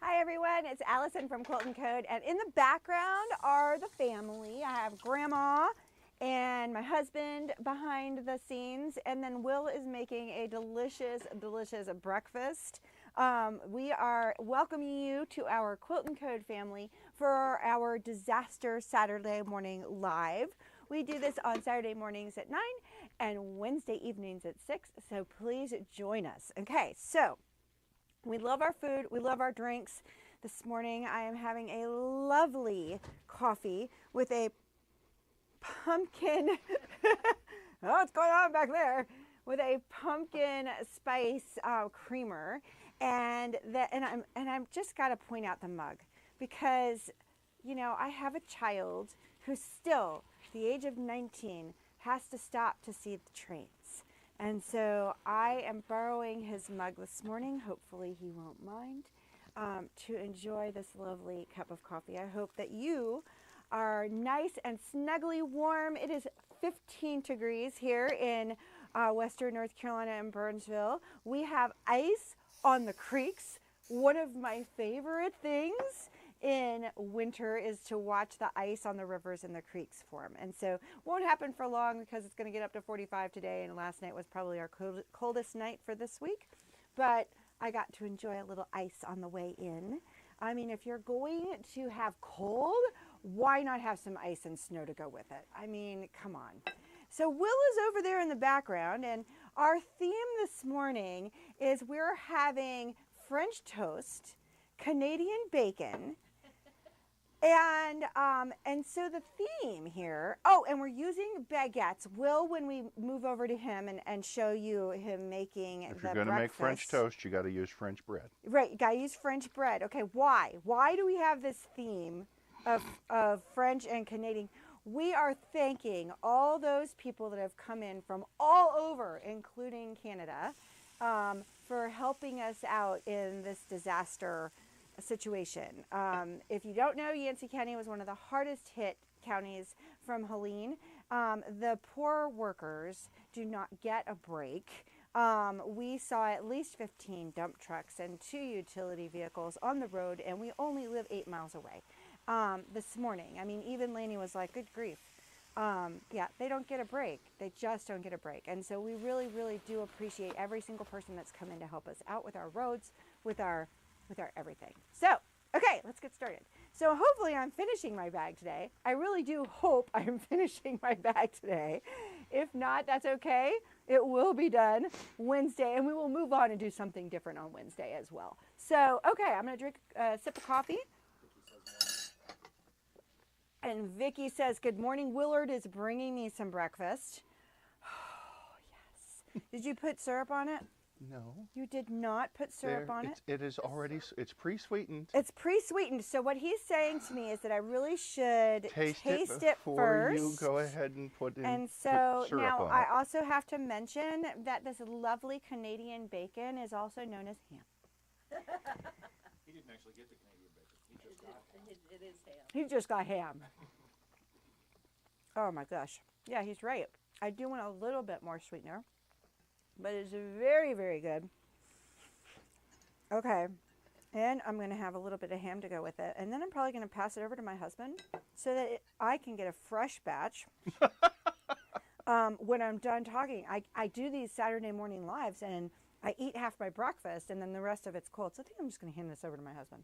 Hi everyone, it's Allyson from QuiltNCode, and in the background are the family. I have Grandma and my husband behind the scenes, and then Will is making a delicious breakfast. We are welcoming you to our QuiltNCode family for our Disaster Saturday Morning Live. We do this on Saturday mornings at 9 and Wednesday evenings at 6, so please join us. Okay, so we love our food. We love our drinks. This morning I am having a lovely coffee with a pumpkin, oh, what's going on back there? With a pumpkin spice creamer. And I'm just got to point out the mug because, you know, I have a child who's still, at the age of 19, has to stop to see the trains. And so I am borrowing his mug this morning. Hopefully he won't mind, to enjoy this lovely cup of coffee. I hope that you are nice and snugly warm. It is 15 degrees here in Western North Carolina and Burnsville. We have ice on the creeks. One of my favorite things in winter is to watch the ice on the rivers and the creeks form. And so won't happen for long because it's going to get up to 45 today, and last night was probably our coldest night for this week. But I got to enjoy a little ice on the way in. I mean, if you're going to have cold, why not have some ice and snow to go with it? I mean, come on. So Will is over there in the background, and our theme this morning is we're having French toast, Canadian bacon, and so the theme here, oh, and we're using baguettes. Will, when we move over to him and show you him making the breakfast. If you're going to make French toast, you got to use French bread. Right, you got to use French bread. Okay, why? Why do we have this theme of French and Canadian? We are thanking all those people that have come in from all over, including Canada, for helping us out in this disaster situation. If you don't know, Yancey County was one of the hardest hit counties from Helene. The poor workers do not get a break. We saw at least 15 dump trucks and 2 utility vehicles on the road, and we only live 8 miles away. This morning, I mean, even Laney was like, good grief. Yeah, they don't get a break. They just don't get a break. And so we really, really do appreciate every single person that's come in to help us out with our roads, with our everything. So, okay, let's get started. So hopefully I'm finishing my bag today. I really do hope I'm finishing my bag today. If not, that's okay. It will be done Wednesday, and we will move on and do something different on Wednesday as well. So, okay, I'm going to drink a sip of coffee. And Vicky says, good morning. Willard is bringing me some breakfast. Oh, yes. Did you put syrup on it? No. You did not put syrup on it? It is already, it's pre-sweetened. It's pre-sweetened. So what he's saying to me is that I really should taste it before first. You go ahead and put in And so syrup now on I it. also have to mention that this lovely Canadian bacon is also known as ham. He didn't actually get the Canadian bacon. He just got ham. It is ham. He just got ham. Oh my gosh. Yeah, he's right. I do want a little bit more sweetener, but it's very, very good. Okay, and I'm going to have a little bit of ham to go with it, and then I'm probably going to pass it over to my husband so that I can get a fresh batch when I'm done talking. I do these Saturday morning lives, and I eat half my breakfast, and then the rest of it's cold. So I think I'm just going to hand this over to my husband.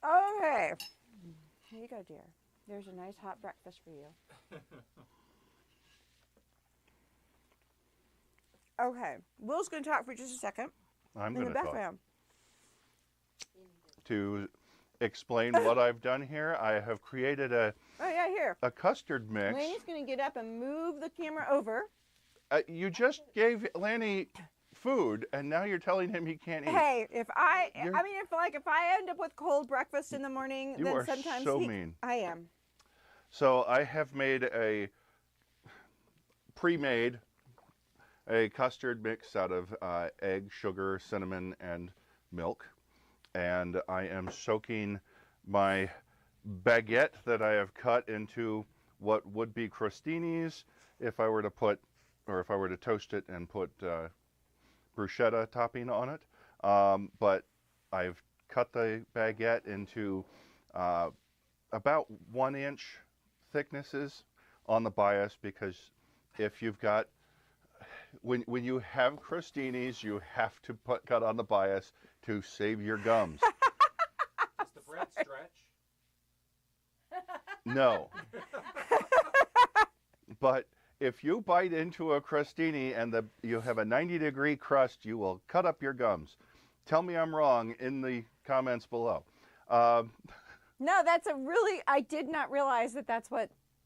Okay, here you go, dear. There's a nice hot breakfast for you. Okay, Will's going to talk for just a second. I'm going to talk. To explain what I've done here, I have created a custard mix. Laney's going to get up and move the camera over. You just gave Lanny food, and now you're telling him he can't eat. Hey, if I end up with cold breakfast in the morning, you then are sometimes so mean. I am. So I have made a pre-made a custard mix out of egg, sugar, cinnamon, and milk. And I am soaking my baguette that I have cut into what would be crostinis if I were to put, or if I were to toast it and put bruschetta topping on it. But I've cut the baguette into about 1-inch thicknesses on the bias, because if you've got, when you have crostinis, you have to cut on the bias to save your gums. Does the bread stretch? No. But if you bite into a crostini and you have a 90-degree crust, you will cut up your gums. Tell me I'm wrong in the comments below. No, that's a really, I did not realize that that's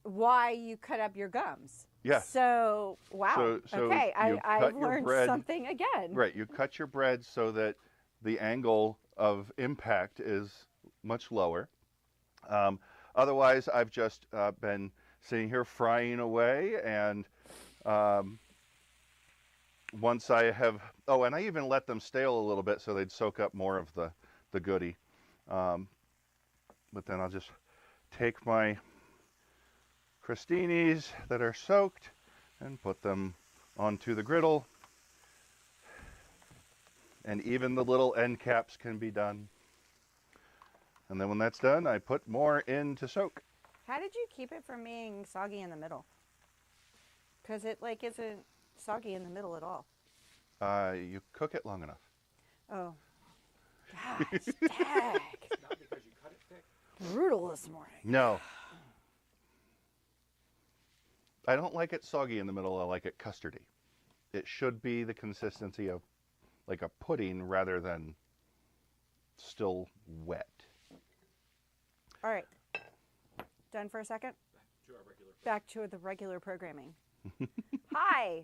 why you cut up your gums. Yes. So, wow. So okay, I've your learned bread, something again. Right, you cut your bread so that the angle of impact is much lower. Otherwise, I've just been sitting here frying away, and once I have, oh, and I even let them stale a little bit so they'd soak up more of the goodie. But then I'll just take my crostinis that are soaked and put them onto the griddle. And even the little end caps can be done. And then when that's done, I put more in to soak. How did you keep it from being soggy in the middle? Because it like isn't soggy in the middle at all. You cook it long enough. Oh. Gosh, dag. Not because you cut it thick. Brutal this morning. No. I don't like it soggy in the middle. I like it custardy. It should be the consistency of like a pudding rather than still wet. All right. Done for a second? To our regular. Back to the regular programming. Hi.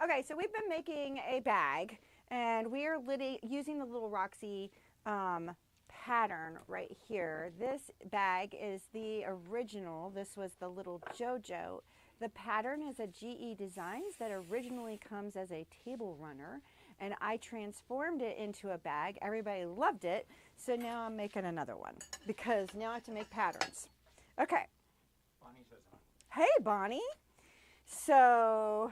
Okay, so we've been making a bag, and we are using the Lil Roxy pattern right here. This bag is the original. This was the little JoJo. The pattern is a GE Designs that originally comes as a table runner, and I transformed it into a bag. Everybody loved it, so now I'm making another one because now I have to make patterns. Okay. Bonnie says hi. Hey, Bonnie. So,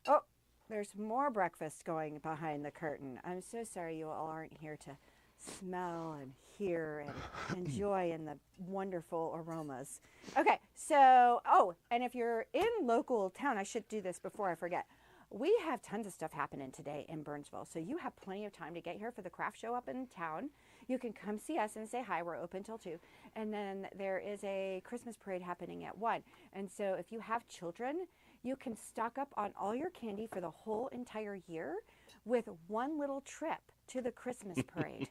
oh, there's more breakfast going behind the curtain. I'm so sorry you all aren't here to smell and hear and enjoy in the wonderful aromas. Okay, so, oh, and if you're in local town, I should do this before I forget. We have tons of stuff happening today in Burnsville, so you have plenty of time to get here for the craft show up in town. You can come see us and say hi. We're open till 2. And then there is a Christmas parade happening at 1. And so if you have children, you can stock up on all your candy for the whole entire year with one little trip to the Christmas parade.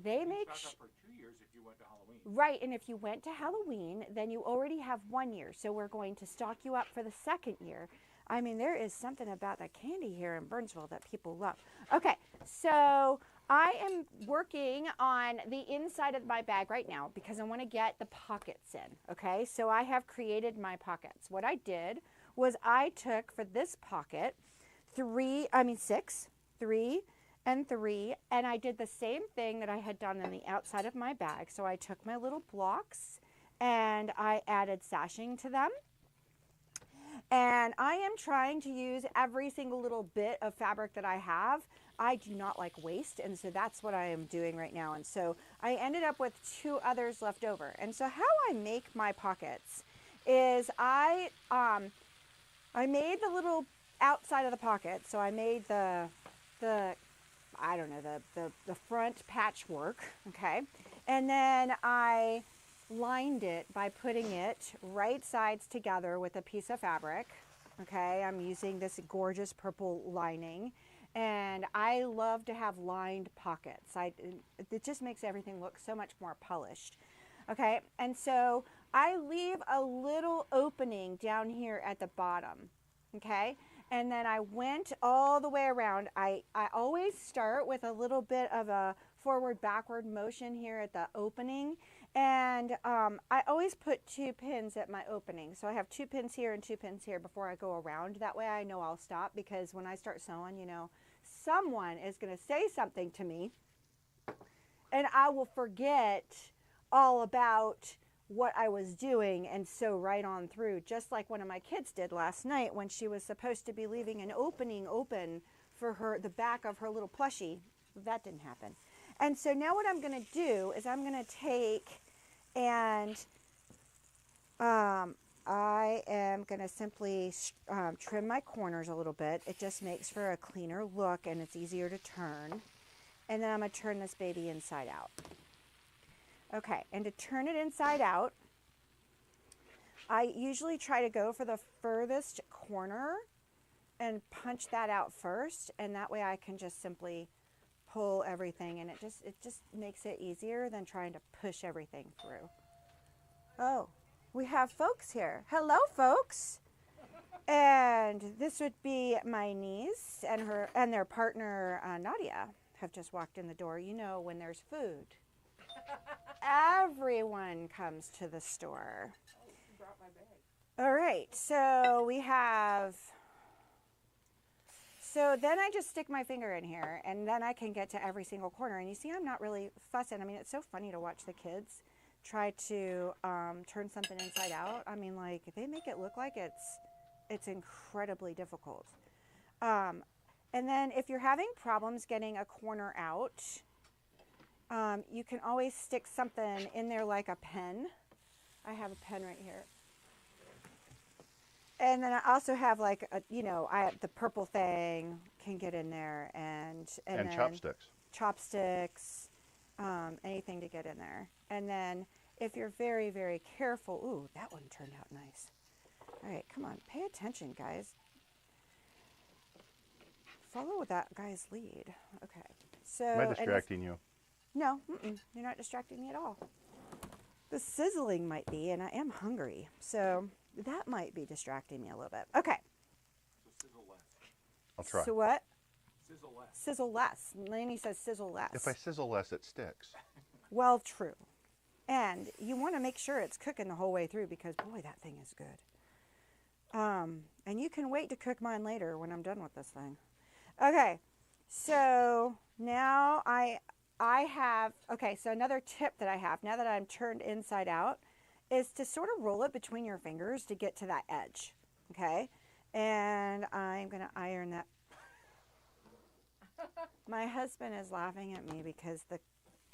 They make Stock up for 2 years if you went to Halloween. right, and if you went to Halloween, then you already have 1 year. So we're going to stock you up for the 2nd year. I mean, there is something about the candy here in Burnsville that people love. Okay, so I am working on the inside of my bag right now because I want to get the pockets in, okay? So I have created my pockets. What I did was I took for this pocket 6, 3, and 3, and I did the same thing that I had done on the outside of my bag. So I took my little blocks and I added sashing to them. And I am trying to use every single little bit of fabric that I have. I do not like waste, and so that's what I am doing right now. And so I ended up with 2 others left over. And so how I make my pockets is I made the little outside of the pocket. So I made the front patchwork, okay? And then I lined it by putting it right sides together with a piece of fabric, okay? I'm using this gorgeous purple lining, and I love to have lined pockets. It just makes everything look so much more polished, okay? And so I leave a little opening down here at the bottom, okay? And then I went all the way around. I always start with a little bit of a forward-backward motion here at the opening. And I always put 2 pins at my opening. So I have 2 pins here and 2 pins here before I go around. That way I know I'll stop, because when I start sewing, you know, someone is going to say something to me and I will forget all about what I was doing and sew right on through, just like one of my kids did last night when she was supposed to be leaving an opening open for her, the back of her little plushie. That didn't happen. And so now what I'm going to do is I'm going to take and I am going to simply trim my corners a little bit. It just makes for a cleaner look and it's easier to turn. And then I'm going to turn this baby inside out. Okay, and to turn it inside out, I usually try to go for the furthest corner and punch that out first, and that way I can just simply pull everything, and it just makes it easier than trying to push everything through. Oh, we have folks here. Hello, folks. And this would be my niece and their partner Nadia have just walked in the door. You know, when there's food, everyone comes to the store. Oh, you brought my bag. All right, so we have, so then I just stick my finger in here and then I can get to every single corner. And you see, I'm not really fussing. I mean, it's so funny to watch the kids try to turn something inside out. I mean, like, they make it look like it's incredibly difficult. And then if you're having problems getting a corner out, you can always stick something in there like a pen. I have a pen right here. And then I also have like a, you know, the purple thing can get in there and then chopsticks. Chopsticks, anything to get in there. And then if you're very, very careful, ooh, that one turned out nice. All right, come on, pay attention, guys. Follow that guy's lead. Okay, so. Am I distracting you? No, you're not distracting me at all. The sizzling might be, and I am hungry, so that might be distracting me a little bit. Okay. So sizzle less. I'll try. So what? Sizzle less. Sizzle less. Laney says sizzle less. If I sizzle less, it sticks. Well, true. And you want to make sure it's cooking the whole way through because, boy, that thing is good. And you can wait to cook mine later when I'm done with this thing. Okay. So now I have, okay, so another tip that I have now that I'm turned inside out is to sort of roll it between your fingers to get to that edge, okay? And I'm going to iron that. My husband is laughing at me because the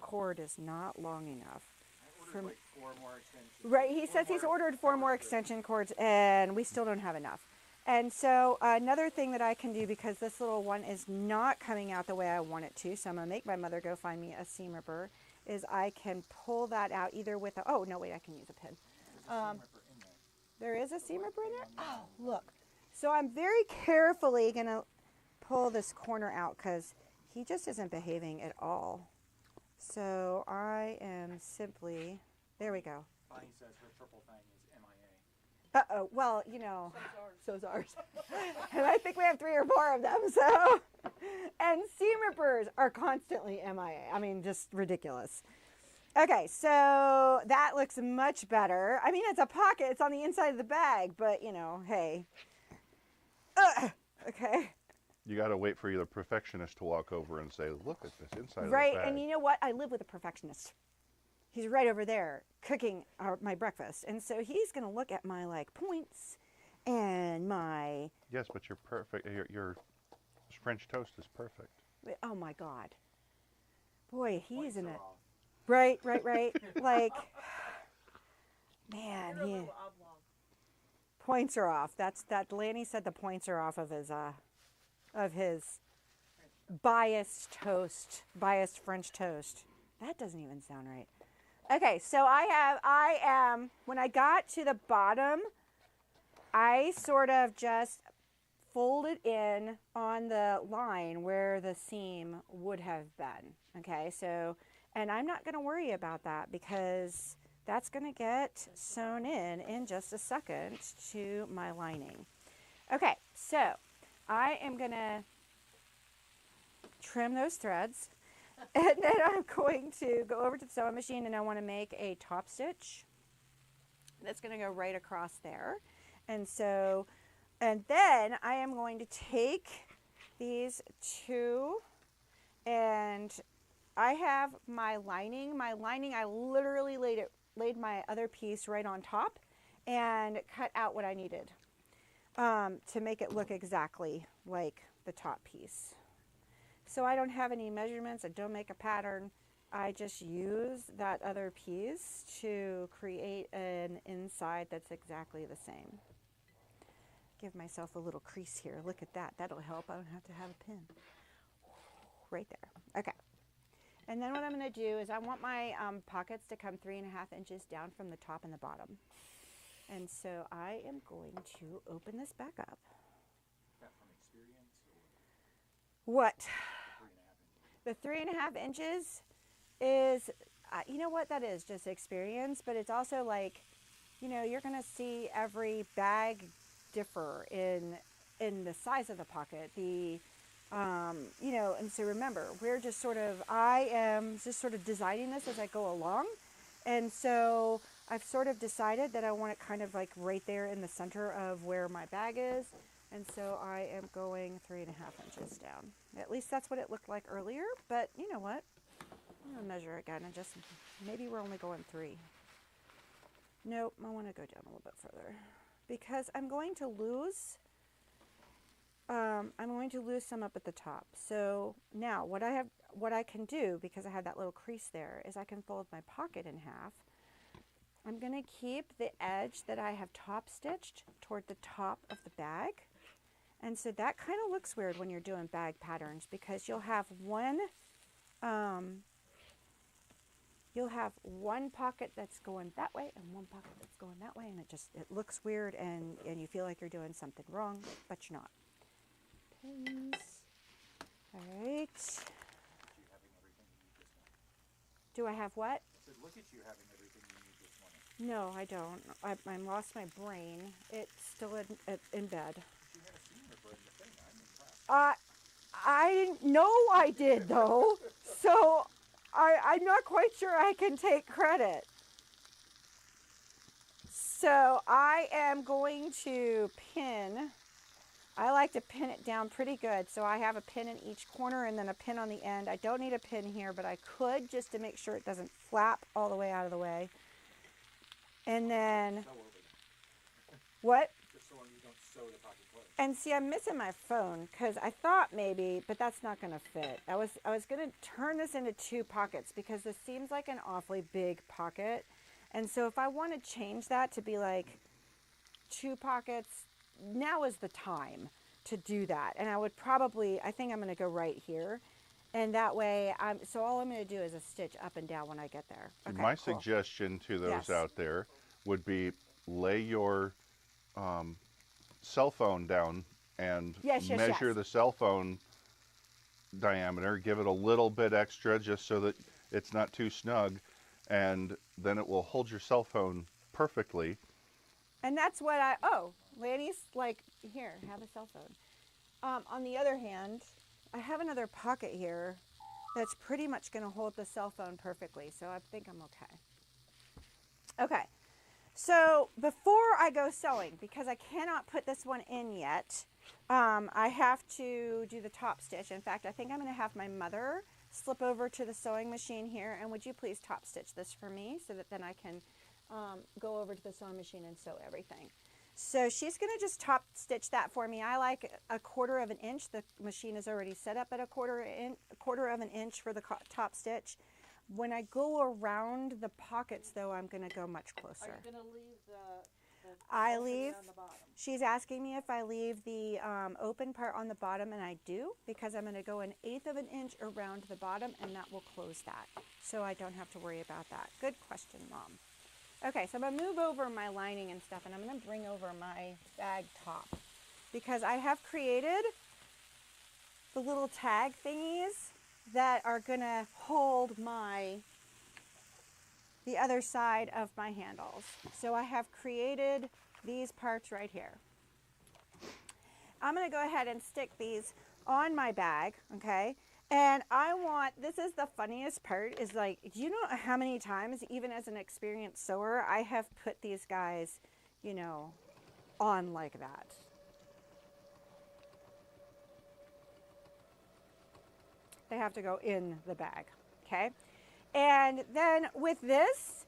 cord is not long enough. I ordered like 4 more extensions. Right, he says he's ordered 4 more extension cords and we still don't have enough. And so another thing that I can do, because this little one is not coming out the way I want it to, so I'm going to make my mother go find me a seam ripper, is I can pull that out either with a, oh, no, wait, I can use a pin. There is a seam ripper in there? Oh, look. So I'm very carefully going to pull this corner out because he just isn't behaving at all. So I am simply, there we go. Bonnie says her purple thing is MIA. Uh-oh, well, you know, so's ours. And I think we have 3 or 4 of them, so. And seam rippers are constantly MIA. I mean, just ridiculous. Okay, so that looks much better. I mean, it's a pocket. It's on the inside of the bag, but, you know, hey. Okay. You got to wait for the perfectionist to walk over and say, look at this inside of the Right, bag. and you know what? I live with a perfectionist. He's right over there cooking my breakfast. And so he's going to look at my, like, points and my... Yes, but you're perfect. Your French toast is perfect. Oh, my God. Boy, he's in it. Off. Right. Like, man, he... Points are off. That Lanny said the points are off of his biased French toast. That doesn't even sound right. Okay, so I am, when I got to the bottom, I sort of just folded in on the line where the seam would have been. Okay, so, and I'm not going to worry about that because that's going to get sewn in just a second to my lining. Okay, so I am going to trim those threads. And then I'm going to go over to the sewing machine and I want to make a top stitch. That's going to go right across there. And so, and then I am going to take these 2 and I have my lining. My lining, I literally laid my other piece right on top and cut out what I needed to make it look exactly like the top piece. So I don't have any measurements, I don't make a pattern. I just use that other piece to create an inside that's exactly the same. Give myself a little crease here. Look at that. That'll help. I don't have to have a pin. Right there. Okay. And then what I'm going to do is I want my pockets to come 3.5 inches down from the top and the bottom. And so I am going to open this back up. Is that from experience or What? 3.5 inches? The 3.5 inches is, you know what that is? Just experience, but it's also like, you know, you're going to see every bag differ in the size of the pocket, the you know, and so remember, we're just sort of, I am just sort of designing this as I go along, and so I've sort of decided that I want it kind of like right there in the center of where my bag is, and so I am going 3.5 inches down. At least that's what it looked like earlier, but you know what, I'm gonna measure again and just, maybe we're only going 3. Nope, I want to go down a little bit further because I'm going to lose some up at the top. So now what I can do, because I have that little crease there, is I can fold my pocket in half. I'm going to keep the edge that I have top stitched toward the top of the bag. And so that kind of looks weird when you're doing bag patterns, because you'll have one pocket that's going that way and one pocket that's going that way, and it looks weird, and you feel like you're doing something wrong, but you're not. Pins. All right. You having everything you need this morning. Do I have what? I said, look at you having everything you need this morning. No, I don't. I lost my brain. It's still in bed. You had a senior for the thing. I'm impressed. I didn't know I did, though. So I'm not quite sure I can take credit. So I am going to pin. I like to pin it down pretty good. So I have a pin in each corner and then a pin on the end. I don't need a pin here, but I could, just to make sure it doesn't flap all the way out of the way. And then, Sew over it. what? Just so you don't sew the pocket closed. And see, I'm missing my phone because I thought maybe, but that's not going to fit. I was going to turn this into 2 pockets because this seems like an awfully big pocket. And so if I want to change that to be like 2 pockets, now is the time to do that. And I think I'm going to go right here. And that way, so all I'm going to do is a stitch up and down when I get there. Okay, My cool. suggestion to those Yes. out there would be lay your cell phone down and Yes, measure the cell phone diameter, give it a little bit extra just so that it's not too snug, and then it will hold your cell phone perfectly. And that's what Lanny's like, here, have a cell phone. On the other hand, I have another pocket here that's pretty much going to hold the cell phone perfectly, so I think I'm okay. Okay, so before I go sewing, because I cannot put this one in yet, I have to do the top stitch. In fact, I think I'm going to have my mother slip over to the sewing machine here, and would you please top stitch this for me so that then I can go over to the sewing machine and sew everything. So she's going to just top stitch that for me. I like 1/4 of an inch. The machine is already set up at 1/4 of an inch for the top stitch. When I go around the pockets, though, I'm going to go much closer. Are you going to leave the I opening leave. on the bottom? She's asking me if I leave the open part on the bottom, and I do, because I'm going to go 1/8 of an inch around the bottom, and that will close that. So I don't have to worry about that. Good question, Mom. Okay, so I'm going to move over my lining and stuff, and I'm going to bring over my bag top, because I have created the little tag thingies that are going to hold the other side of my handles. So I have created these parts right here. I'm going to go ahead and stick these on my bag, okay? And this is the funniest part, is like, do you know how many times, even as an experienced sewer, I have put these guys, you know, on like that. They have to go in the bag, okay? And then with this,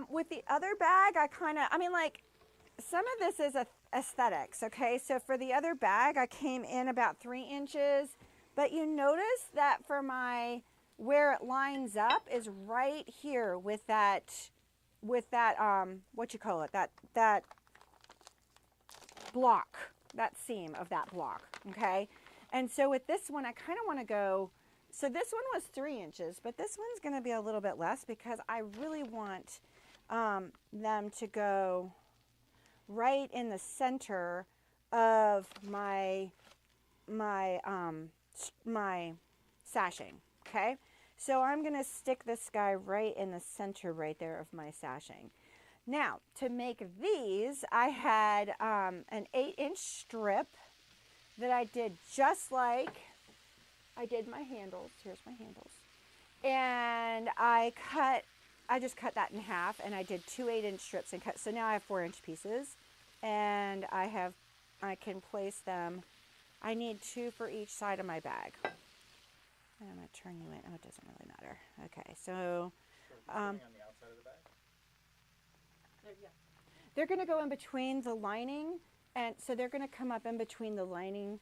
with the other bag, like, some of this is aesthetics. Okay, so for the other bag, I came in about 3 inches, but you notice that for my, where it lines up is right here with that, what you call it, that block, that seam of that block, okay? And so with this one, I kind of want to go, so this one was 3 inches, but this one's going to be a little bit less because I really want them to go right in the center of my sashing, okay? So I'm going to stick this guy right in the center right there of my sashing. Now, to make these, I had an 8-inch strip that I did just like I did my handles. Here's my handles. And I just cut that in half, and I did 2 8-inch strips and cut. So now I have 4-inch pieces, and I can place them. I need 2 for each side of my bag. And I'm going to turn you in. Oh, it doesn't really matter. Okay, so on the outside of the bag? Yeah. they're going to go in between the lining, and so they're going to come up in between the lining.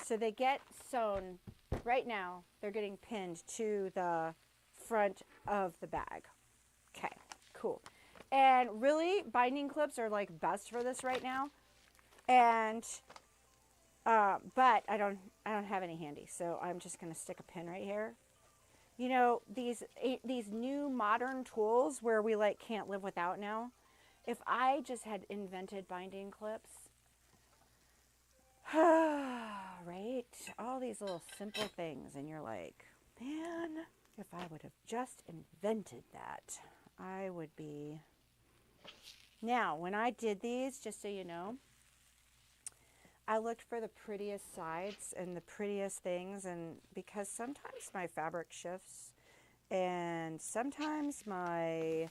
So they get sewn. Right now, they're getting pinned to the front of the bag. Okay, cool. And really, binding clips are like best for this right now. And but I don't have any handy, so I'm just going to stick a pin right here. You know, these new modern tools where we like can't live without now. If I just had invented binding clips, right? All these little simple things, and you're like, man, if I would have just invented that, I would be. Now, when I did these, just so you know, I looked for the prettiest sides and the prettiest things, and because sometimes my fabric shifts, and sometimes my,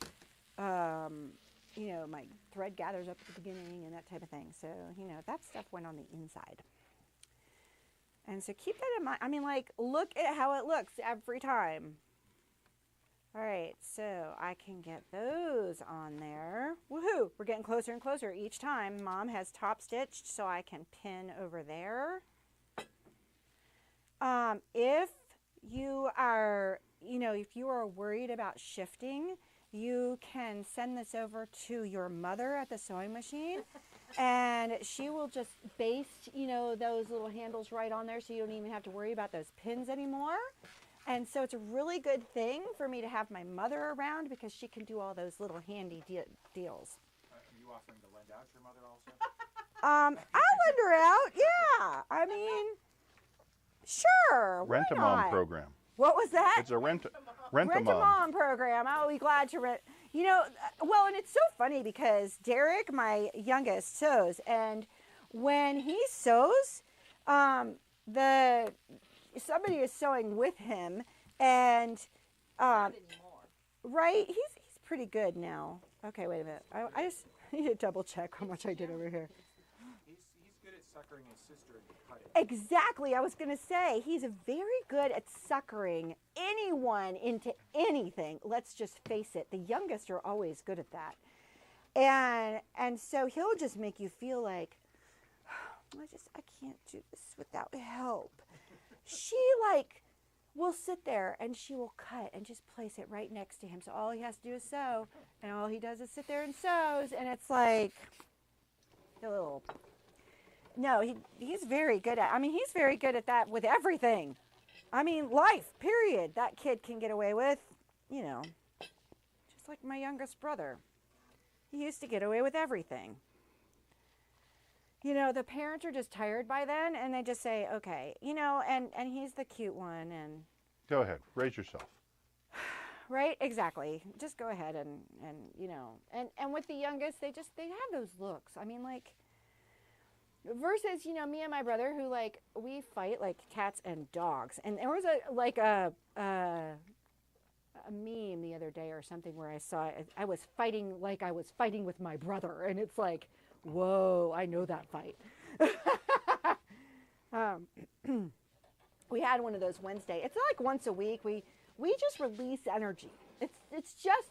you know, my thread gathers up at the beginning and that type of thing. So, you know, that stuff went on the inside. And so keep that in mind. I mean, like, look at how it looks every time. All right, so I can get those on there. Woohoo! We're getting closer and closer each time. Mom has top stitched, so I can pin over there. If you are, you know, if you are worried about shifting, you can send this over to your mother at the sewing machine, and she will just baste, you know, those little handles right on there, so you don't even have to worry about those pins anymore. And so it's a really good thing for me to have my mother around because she can do all those little handy deals. Are you offering to lend out your mother also? I'll lend her out, yeah. I mean, sure, why Rent-a-mom not? program. What was that? It's a rent-a-mom. Rent-a-mom program. I'll be glad to rent. You know, well, and it's so funny because Derek, my youngest, sews, and when he sews, somebody is sewing with him, and Not anymore. right, he's pretty good now. Okay, wait a minute. I just need to double check how much I did over here. He's good at suckering his sister into cutting. Exactly. I was going to say, he's very good at suckering anyone into anything. Let's just face it. The youngest are always good at that. And so he'll just make you feel like, I can't do this without help. She like will sit there and she will cut and just place it right next to him. So all he has to do is sew, and all he does is sit there and sews, and it's like a little. No, he's very good at, I mean, he's very good at that with everything. I mean, life, period. That kid can get away with, you know, just like my youngest brother. He used to get away with everything. You know, the parents are just tired by then, and they just say, okay, you know, and he's the cute one, and. Go ahead, raise yourself. Right, exactly. Just go ahead and you know, and with the youngest, they have those looks. I mean, like, versus, you know, me and my brother who, like, we fight like cats and dogs. And there was a meme the other day or something where I saw it. I was fighting like I was fighting with my brother, and it's like, whoa, I know that fight. We had one of those Wednesday. It's like once a week. We just release energy. It's just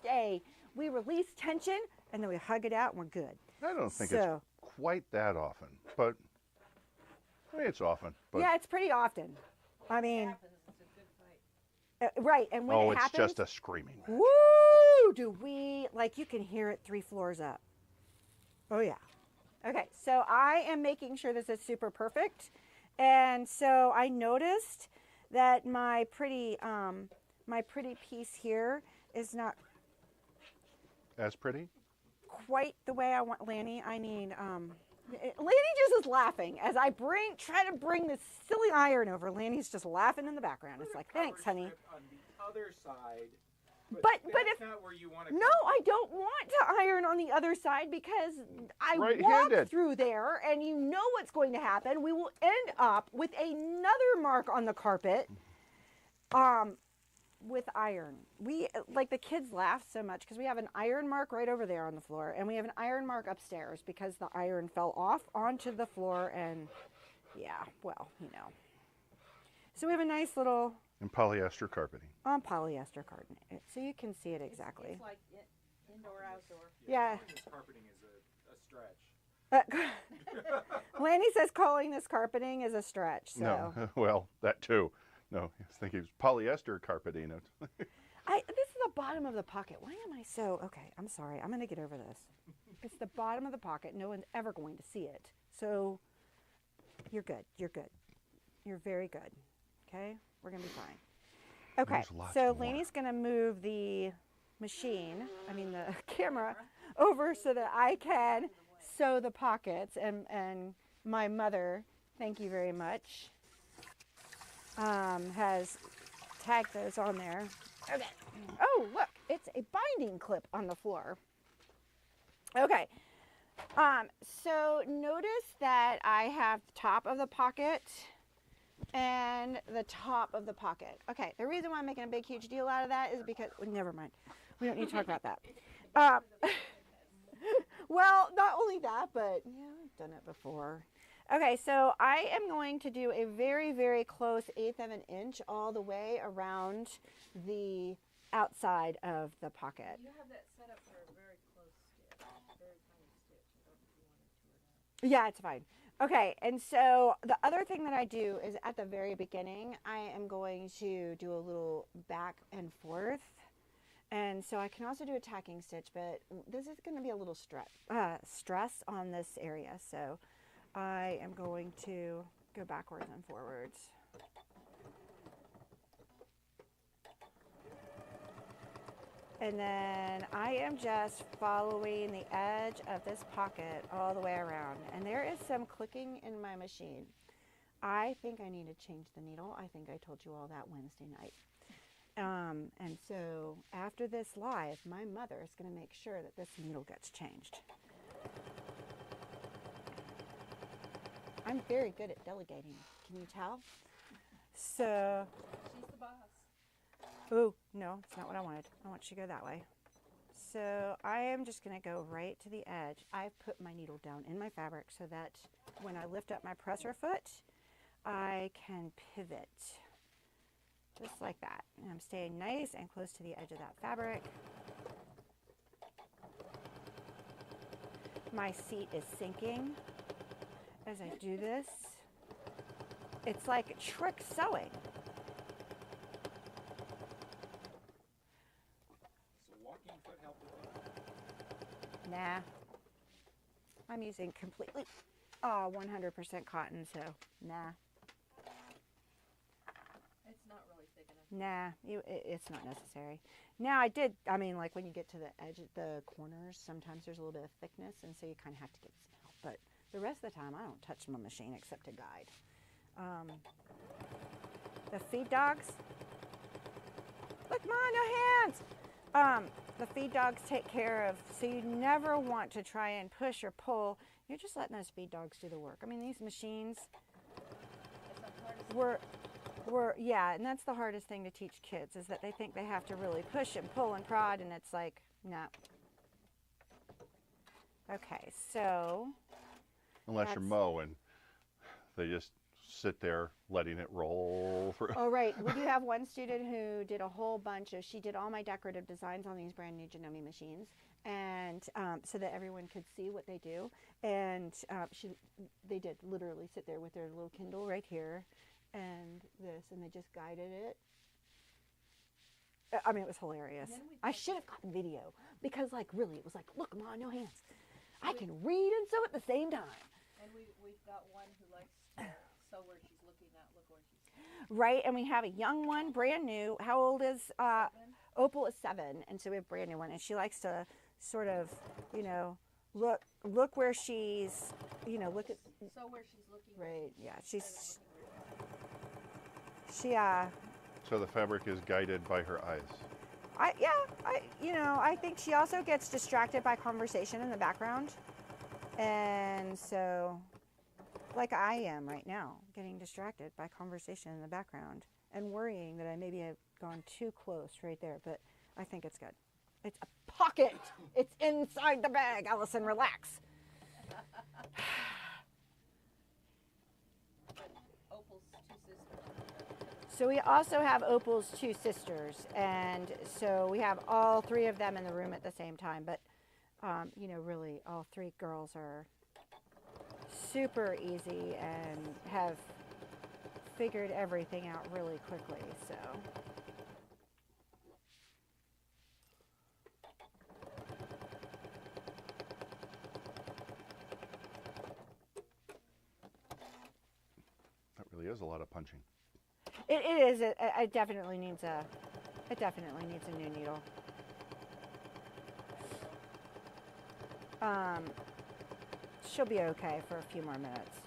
we release tension, and then we hug it out, and we're good. I don't think So- it's quite that often, but I mean, it's often. But Yeah, it's pretty often. I mean, happens, it's a good fight. right, and when oh, it it's happens, just a screaming match. woo, do we, like you can hear it 3 floors up. Oh yeah. Okay, so I am making sure this is super perfect. And so I noticed that my pretty piece here is not As pretty? quite the way I want. Lanny, I need, Lanny just is laughing as I try to bring this silly iron over. Lanny's just laughing in the background. It's like, thanks, honey. On the other side. But that's if not where you want to no, I don't want to iron on the other side because I Right-handed. walked through there and you know what's going to happen. We will end up with another mark on the carpet with iron. We, like the kids laugh so much because we have an iron mark right over there on the floor and we have an iron mark upstairs because the iron fell off onto the floor and yeah, well, you know. So we have a nice little And polyester carpeting. polyester carton, so you can see it exactly. It's like indoor, outdoor. Yeah. This carpeting is a stretch. Lanny says calling this carpeting is a stretch. So No, well, that too. No, I was thinking it was polyester carpeting. this is the bottom of the pocket. Why am I so okay? I'm sorry. I'm going to get over this. It's the bottom of the pocket. No one's ever going to see it. So you're good. You're good. You're very good. Okay, we're going to be fine. Okay, There's lots so more. Lanny's going to move the machine, I mean the camera, over so that I can sew the pockets. And my mother, thank you very much, has tagged those on there. Okay. Oh, look, it's a binding clip on the floor. Okay. So notice that I have the top of the pocket and the top of the pocket. Okay, the reason why I'm making a big, huge deal out of that is because, well, never mind. We don't need to talk about that. Well, not only that, but yeah, I've done it before. Okay, so I am going to do a very, very close 1/8 of an inch all the way around the outside of the pocket. You have that set up for a very close stitch, very tiny stitch. I don't know if you wanted to or not. Yeah, it's fine. Okay, and so the other thing that I do is at the very beginning, I am going to do a little back and forth. And so I can also do a tacking stitch, but this is going to be a little stress on this area. So I am going to go backwards and forwards. And then I am just following the edge of this pocket all the way around. And there is some clicking in my machine. I think I need to change the needle. I think I told you all that Wednesday night. And so after this live, my mother is going to make sure that this needle gets changed. I'm very good at delegating. Can you tell? So, She's the boss. oh, no, that's not what I wanted. I want you to go that way. So I am just going to go right to the edge. I've put my needle down in my fabric so that when I lift up my presser foot, I can pivot. Just like that. And I'm staying nice and close to the edge of that fabric. My seat is sinking as I do this. It's like trick sewing. So walking foot help with that. Nah. I'm using completely 100% cotton, so nah. It's not really thick enough. Nah, it's not necessary. Now I mean, like when you get to the edge, the corners, sometimes there's a little bit of thickness, and so you kind of have to get some help. But the rest of the time, I don't touch my machine except to guide. The feed dogs, look, Ma, no hands. The feed dogs take care of, so you never want to try and push or pull. You're just letting those feed dogs do the work. I mean, these machines yeah, and that's the hardest thing to teach kids, is that they think they have to really push and pull and prod, and it's like, no. Okay, so Unless you're that's- mowing, they just sit there letting it roll through. Oh, right. We do have one student who did a whole bunch of, she did all my decorative designs on these brand new Janome machines. And so that everyone could see what they do. And they did literally sit there with their little Kindle right here and this, and they just guided it. I mean, it was hilarious. I should have gotten video because, like, really, it was like, look, Ma, no hands. I can read and sew at the same time. And we've got one who likes to sew where she's looking, not look where she's. Right, and we have a young one, brand new. How old is 7? Opal? Is 7, and so we have a brand new one, and she likes to sort of, you know, look where she's, you know, look at. Sew where she's looking. Right, yeah, she. So the fabric is guided by her eyes. I think she also gets distracted by conversation in the background, and so, like I am right now, getting distracted by conversation in the background and worrying that I maybe have gone too close right there, but I think it's good. It's a pocket. It's inside the bag. Allyson, relax. Opal's 2 sisters. So we also have Opal's 2 sisters, and so we have all 3 of them in the room at the same time. But, you know, really, all 3 girls are super easy and have figured everything out really quickly. So. That really is a lot of punching. It is. It definitely needs a. It definitely needs a new needle. She'll be okay for a few more minutes.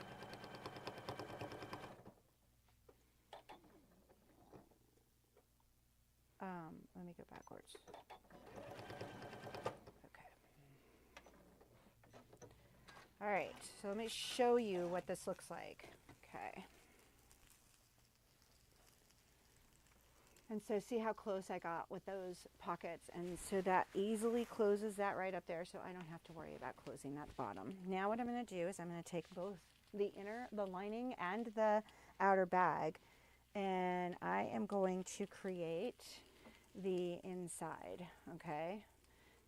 Let me go backwards. Okay. All right. So let me show you what this looks like. Okay. And so see how close I got with those pockets, and so that easily closes that right up there, so I don't have to worry about closing that bottom. Now what I'm going to do is I'm going to take both the lining and the outer bag, and I am going to create the inside, okay?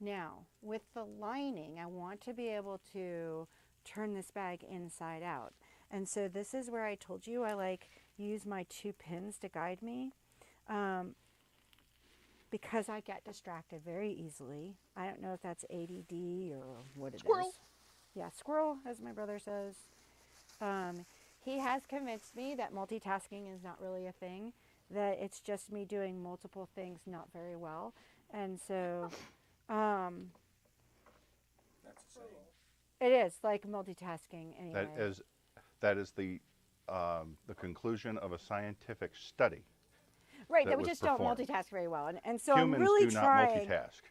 Now with the lining, I want to be able to turn this bag inside out, and so this is where I told you I use my 2 pins to guide me. Because I get distracted very easily. I don't know if that's ADD or what it Squirrel. is. Yeah, squirrel, as my brother says. He has convinced me that multitasking is not really a thing, that it's just me doing multiple things not very well. And so, That's a saying. it is like multitasking anyway. That is the conclusion of a scientific study. Right, that that we was just don't performed. multitask very well. And so Humans I'm really do trying. not multitask.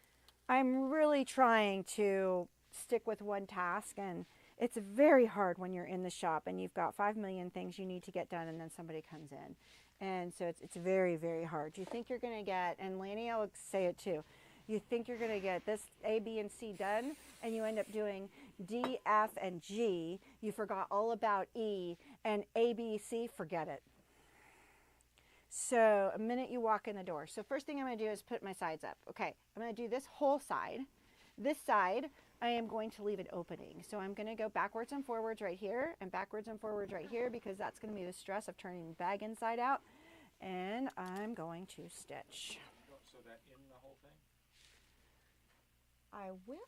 I'm really trying to stick with one task, and it's very hard when you're in the shop and you've got 5 million things you need to get done, and then somebody comes in. And so it's very, very hard. You think you're going to get, and Lanny, I'll say it too, you think you're going to get this A, B, and C done, and you end up doing D, F, and G. You forgot all about E, and A, B, C, forget it. So a minute you walk in the door. So first thing I'm going to do is put my sides up. Okay, I'm going to do this whole side. This side, I am going to leave an opening. So I'm going to go backwards and forwards right here and backwards and forwards right here, because that's going to be the stress of turning the bag inside out. And I'm going to stitch. So that in the whole thing? I will.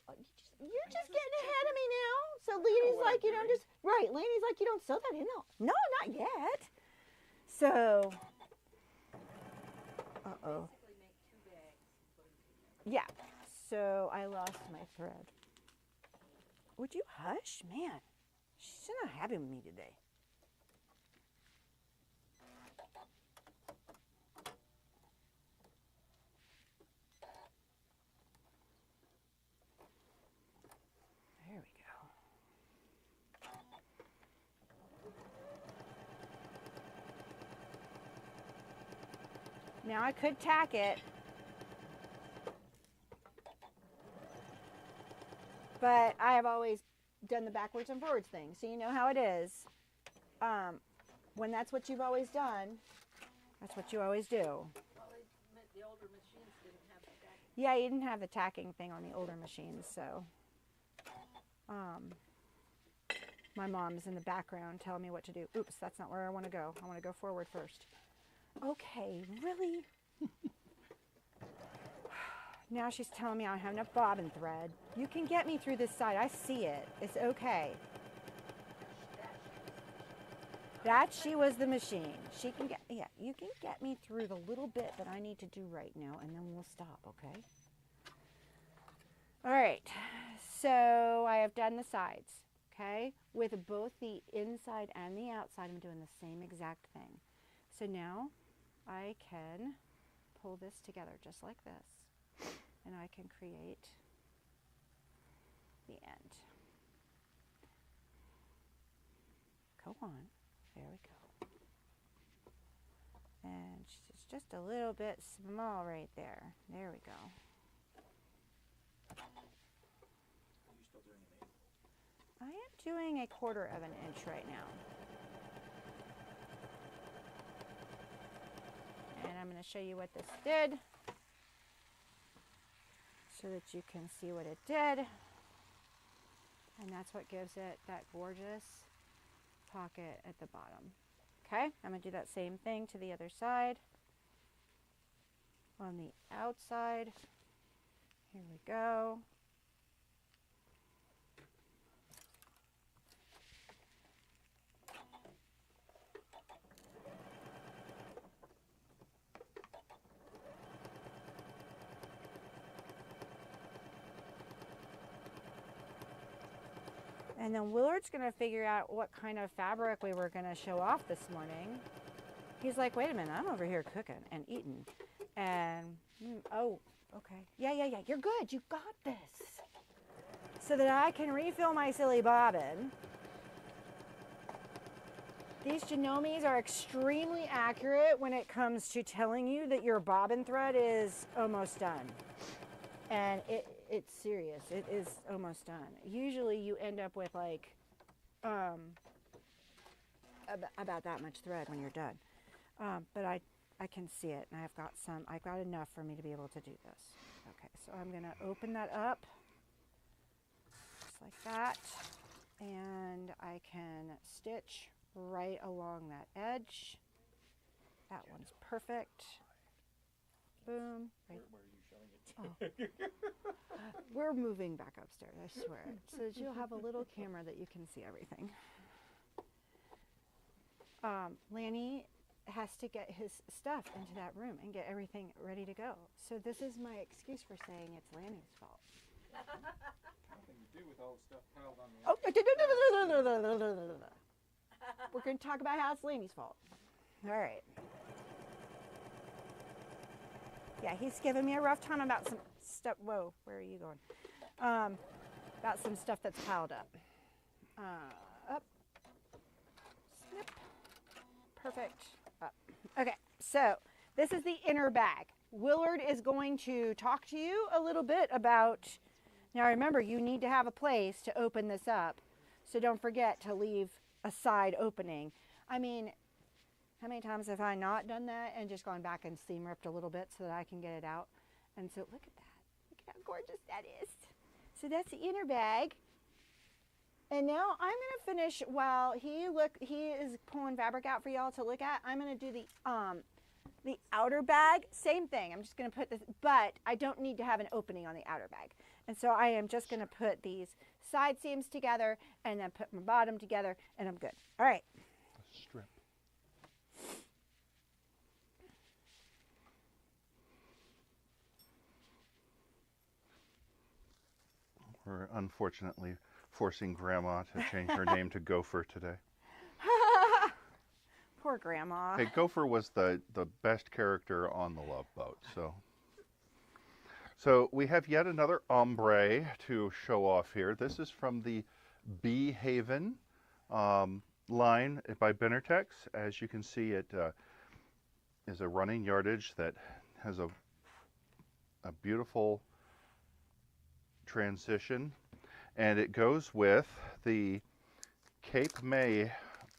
You're just getting ahead of me now. So Lainey's like, you don't just, right, Lainey's like, you don't sew that in though. No, not yet. So, uh-oh. Yeah, so I lost my thread. Would you hush? Man, she's not happy with me today. There we go. Now I could tack it, but I have always done the backwards and forwards thing, so you know how it is. when that's what you've always done, that's what you always do. Well, the older machines didn't have that. Yeah, you didn't have the tacking thing on the older machines, so. My mom's in the background telling me what to do. Oops, that's not where I want to go. I want to go forward first. Okay, really? Now she's telling me I don't have enough bobbin thread. You can get me through this side. I see it. It's okay. That she was the machine. She can get, yeah, you can get me through the little bit that I need to do right now, and then we'll stop, okay? All right, so I have done the sides, okay? With both the inside and the outside, I'm doing the same exact thing. So now I can pull this together just like this, and I can create the end. Go on, there we go. And it's just a little bit small right there. There we go. Are you still doing an 8? I am doing 1/4 of an inch right now. And I'm going to show you what this did so that you can see what it did. And that's what gives it that gorgeous pocket at the bottom. Okay, I'm going to do that same thing to the other side. On the outside, here we go. And then Willard's going to figure out what kind of fabric we were going to show off this morning. He's like, wait a minute, I'm over here cooking and eating. And, oh, okay. Yeah, you're good. You got this. So that I can refill my silly bobbin. These Genomes are extremely accurate when it comes to telling you that your bobbin thread is almost done. And it's serious. It is almost done. Usually you end up with like about that much thread when you're done. But I can see it, and I've got enough for me to be able to do this. Okay, so I'm gonna open that up just like that, and I can stitch right along that edge. That one's perfect. Boom. Right. Where are you showing it to? Oh. We're moving back upstairs, I swear. So that you'll have a little camera that you can see everything. Lanny has to get his stuff into that room and get everything ready to go. So this is my excuse for saying it's Lanny's fault. Nothing to do with all the stuff piled on the Oh, we're going to talk about how it's Lanny's fault. All right. Yeah, he's giving me a rough time about some stuff. Whoa, where are you going? About some stuff that's piled up. Up. Snip. Perfect. Up. Okay, so this is the inner bag. Willard is going to talk to you a little bit about, now remember, you need to have a place to open this up. So don't forget to leave a side opening. I mean, how many times have I not done that and just gone back and seam ripped a little bit so that I can get it out? And so look at that. Look at how gorgeous that is. So that's the inner bag. And now I'm going to finish while he is pulling fabric out for y'all to look at. I'm going to do the outer bag. Same thing. I'm just going to put this, but I don't need to have an opening on the outer bag. And so I am just going to put these side seams together and then put my bottom together, and I'm good. All right. Strip. We're unfortunately forcing Grandma to change her name to Gopher today. Poor Grandma. Hey, Gopher was the best character on the Love Boat. So we have yet another ombre to show off here. This is from the Bee Haven line by Benartex. As you can see, it is a running yardage that has a beautiful transition, and it goes with the Cape May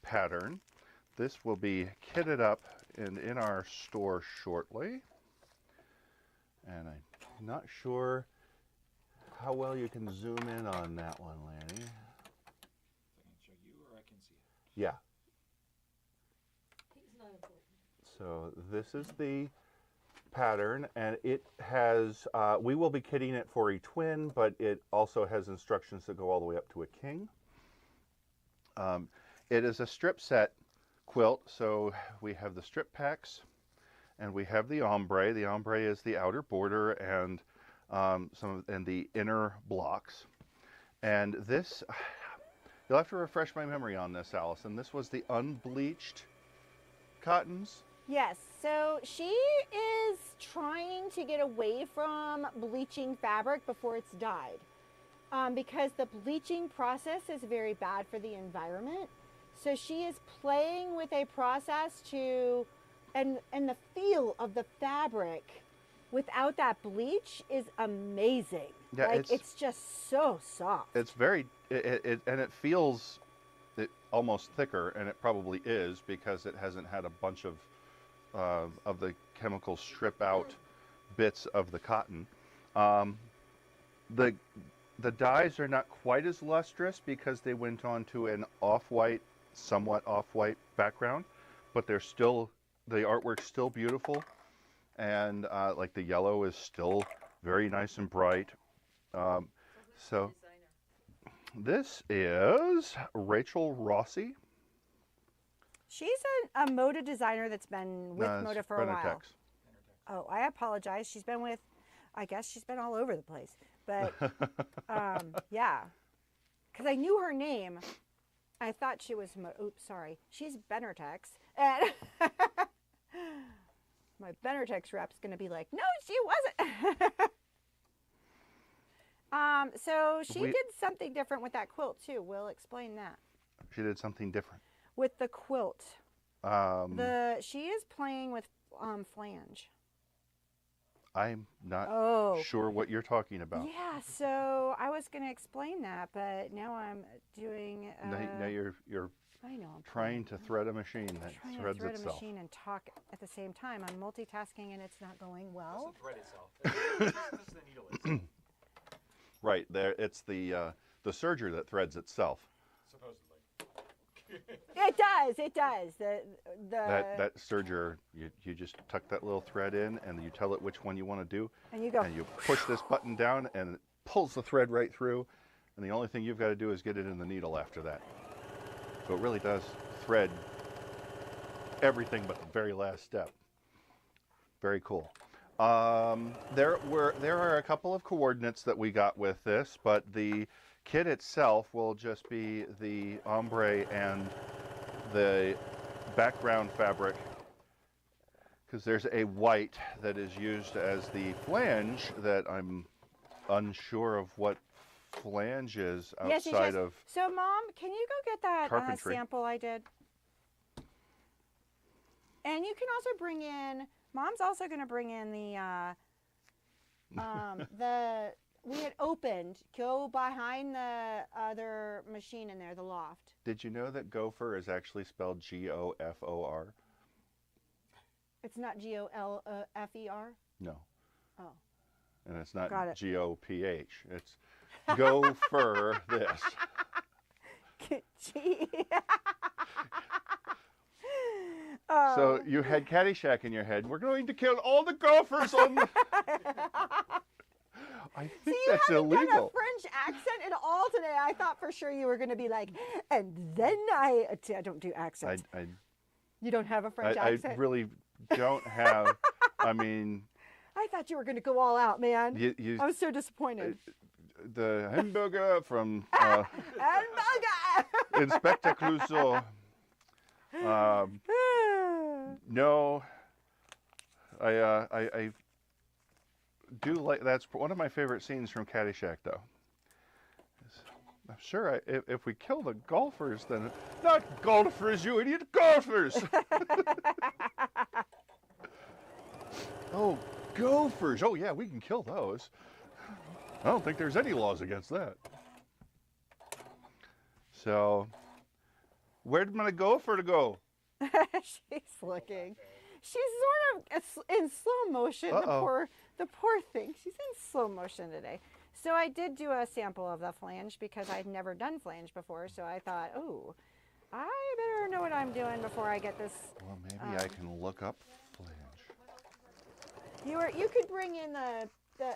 pattern this will be kitted up and in our store shortly. And I'm not sure how well you can zoom in on that one, Lanny. I can show you or I can see it. Yeah. He's not important. So this is the pattern, and it has, we will be kitting it for a twin, but it also has instructions that go all the way up to a king. It is a strip set quilt, so we have the strip packs, and we have the ombre. The ombre is the outer border and the inner blocks. And this, you'll have to refresh my memory on this, Allison. This was the unbleached cottons. Yes, so she is trying to get away from bleaching fabric before it's dyed, because the bleaching process is very bad for the environment. So she is playing with a process to, and the feel of the fabric without that bleach is amazing. Yeah, like it's just so soft. It's very, and it feels almost thicker, and it probably is because it hasn't had a bunch of the chemicals strip out bits of the cotton. The dyes are not quite as lustrous because they went on to an off-white, somewhat off-white background, but they're still, the artwork's still beautiful, and like the yellow is still very nice and bright. So this is Rachel Roxy. She's a Moda designer that's been with No, Moda it's for a while. Brennertex. Oh, I apologize. She's been with, I guess she's been all over the place. But yeah, because I knew her name. I thought she was, oops, sorry. She's Brennertex. And my Brennertex rep's going to be like, no, she wasn't. So she did something different with that quilt too. We'll explain that. She did something different. With the quilt. She is playing with flange. I'm not sure what you're talking about. Yeah, so I was going to explain that, but now I'm doing. Now you're I know. I'm trying to thread a machine that trying threads to thread itself. a machine and talk at the same time. I'm multitasking and it's not going well. It doesn't thread itself. This is the needle itself, Right there, it's the serger that threads itself. supposedly. It does. It does. That serger, you just tuck that little thread in, and you tell it which one you want to do, and you go. and you push this button down, and it pulls the thread right through, and the only thing you've got to do is get it in the needle after that. So it really does thread everything but the very last step. Very cool. There are a couple of coordinates that we got with this, but the kit itself will just be the ombre and the background fabric, because there's a white that is used as the flange that I'm unsure of what flange is outside of. So, Mom, can you go get that carpentry. sample I did? And you can also bring in. Mom's also going to bring in the we had opened. Go behind the other machine in there, the loft. Did you know that gopher is actually spelled G-O-F-O-R? It's not G-O-L-F-E-R? No. Oh. And it's not Got it. G-O-P-H. It's gopher this. Gee. So you had Caddyshack in your head. We're going to kill all the gophers on the... I think that's illegal. You haven't done a French accent at all today. I thought for sure you were going to be like, and then I don't do accents. You don't have a French accent? I really don't have, I mean... I thought you were going to go all out, man. I was so disappointed. The hamburger from Hamburger! Inspector Clouseau. No, I do like, that's one of my favorite scenes from Caddyshack, though. I'm sure if we kill the golfers, then not golfers, you idiot, golfers. Oh, gophers. Oh yeah, we can kill those. I don't think there's any laws against that. So, where did my gopher go? She's looking. She's sort of in slow motion. Uh-oh. The poor thing. She's in slow motion today. So I did do a sample of the flange because I'd never done flange before. So I thought, oh, I better know what I'm doing before I get this. Well, maybe I can look up flange. You could bring in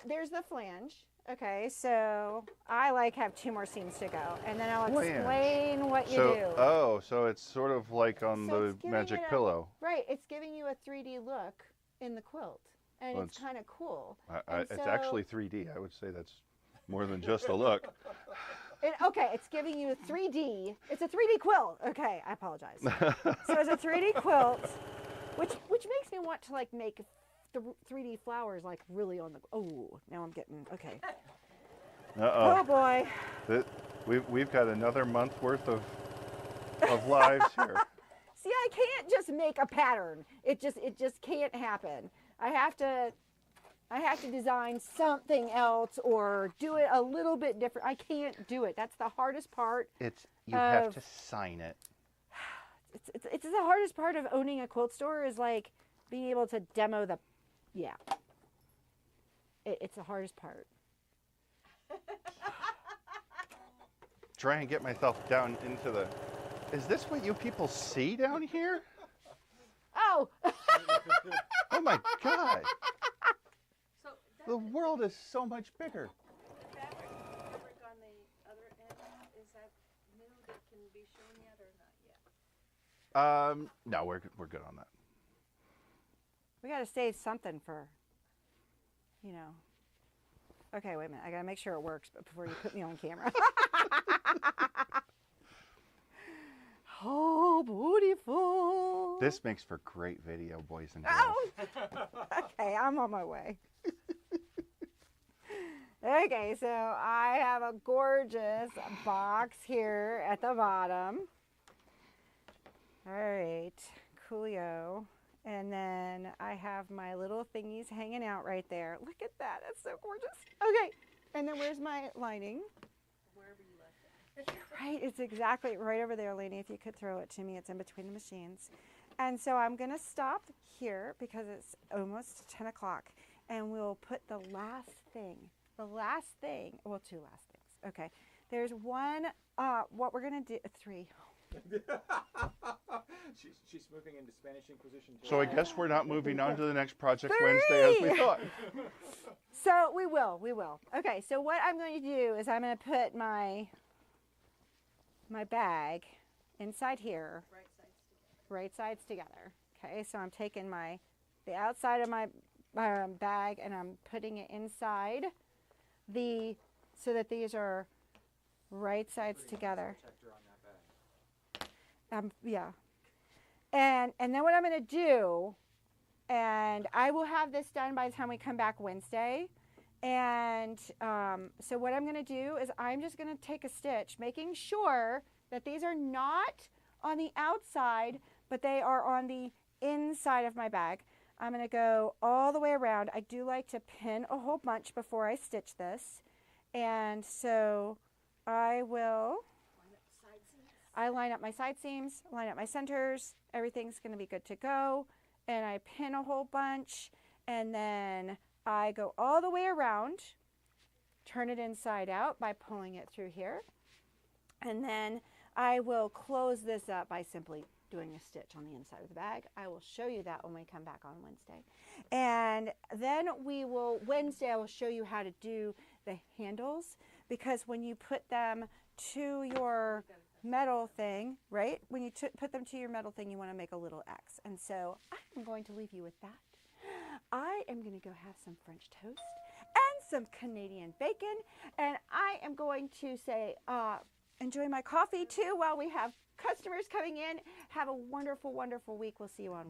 there's the flange. Okay, so I have 2 more seams to go, and then I'll explain what you do. Oh, so it's sort of like on So the it's giving magic it pillow. Right, it's giving you a 3D look in the quilt, and Well, it's kind of cool. It's actually 3D. I would say that's more than just a look. Okay, it's giving you a 3D. It's a 3D quilt. Okay, I apologize. So it's a 3D quilt, which makes me want to make the 3D flowers really on the. Oh, now I'm getting okay. Uh-oh. Oh boy. We've got another month worth of lives here. See, I can't just make a pattern. It just can't happen. I have to design something else or do it a little bit different. I can't do it. That's the hardest part. You have to sign it. It's the hardest part of owning a quilt store is being able to demo the. Yeah. It's the hardest part. Try and get myself down into the. Is this what you people see down here? Oh. Oh my God. So The world is so much bigger. the fabric on the other end, is that new that can be shown yet or not yet? No, we're good on that. We got to save something for. Okay, wait a minute. I got to make sure it works before you put me on camera. Oh, beautiful. This makes for great video, boys and girls. Oh. Okay, I'm on my way. Okay, so I have a gorgeous box here at the bottom. All right, coolio. And then I have my little thingies hanging out right there. Look at that, that's so gorgeous. Okay, and then where's my lining? Wherever you left it. Right, it's exactly right over there, Lainey. If you could throw it to me, it's in between the machines. And so I'm gonna stop here because it's almost 10 o'clock and we'll put the last thing, well, 2 last things. Okay, there's one, what we're gonna do, 3. She's moving into Spanish Inquisition too. So I guess we're not moving on to the next Project Wednesday as we thought. So we will. Okay, so what I'm going to do is I'm going to put my bag inside here. Right sides together. Okay, so I'm taking the outside of my bag and I'm putting it inside so that these are right sides together. Protector on that bag. Yeah. And then what I'm going to do, and I will have this done by the time we come back Wednesday. And so what I'm going to do is I'm just going to take a stitch, making sure that these are not on the outside, but they are on the inside of my bag. I'm going to go all the way around. I do like to pin a whole bunch before I stitch this. And so I line up my side seams, line up my centers, everything's going to be good to go, and I pin a whole bunch, and then I go all the way around, turn it inside out by pulling it through here, and then I will close this up by simply doing a stitch on the inside of the bag. I will show you that when we come back on Wednesday. And then Wednesday I will show you how to do the handles, because when you put them to your metal thing, right? When you put them to your metal thing, you want to make a little X. And so I'm going to leave you with that. I am going to go have some French toast and some Canadian bacon. And I am going to say, enjoy my coffee too while we have customers coming in. Have a wonderful, wonderful week. We'll see you on Wednesday.